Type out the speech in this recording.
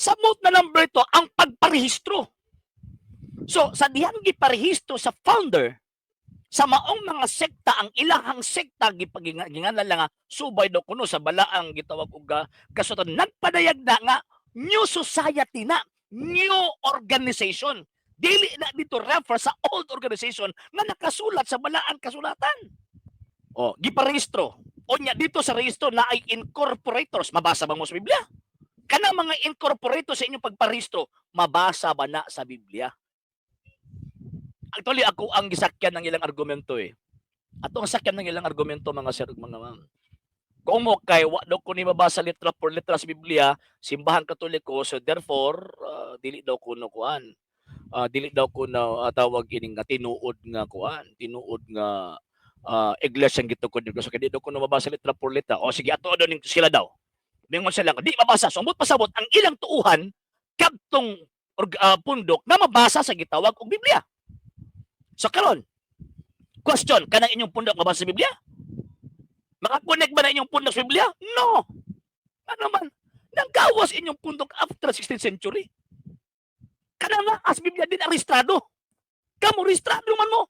Samot na number ito ang pagparehistro. So, sa dihang giparehistro sa founder, sa maong mga sekta, ang ilahang sekta, gipagingalan lang nga, subay daw kuno sa balaang gitawag og kasutan, nagpadayag na nga, new society na, new organization. Dili na dito refer sa old organization na nakasulat sa balaang kasulatan. O, giparehistro. O nya, dito sa rehistro na ay incorporators. Mabasa ba mo sa Biblia? Kana mga incorporators sa inyong pagparehistro, mabasa ba na sa Biblia? Actually, ako ang gisakyan ng ilang argumento eh. Ato ang sakyan ng ilang argumento, mga sir, mga ma'am. Kung mo kay wa daw ko ni mabasa letra por letra sa Biblia, simbahan katoliko, so therefore dili daw ko no kuan. Dili daw ko na tawag ining nga tinuod nga kuan, tinuod nga iglesia ang gitukod ko. So kay di daw ko no mabasa letra por letra. O sige, ato daw ning sila daw. Mingon sila nga di mabasa. Sumot pasabot ang ilang tuuhan kadtong pundok na mabasa sa gitawag og Biblia. So karon, question, kanang inyong pundok mabasa sa Biblia? Makakonek ba na inyong pundok sa Biblia? No. Ano man? Nanggawas inyong pundok after 16th century. Kana nga, as Biblia din ang rehistrado. Kamu rehistrado man mo.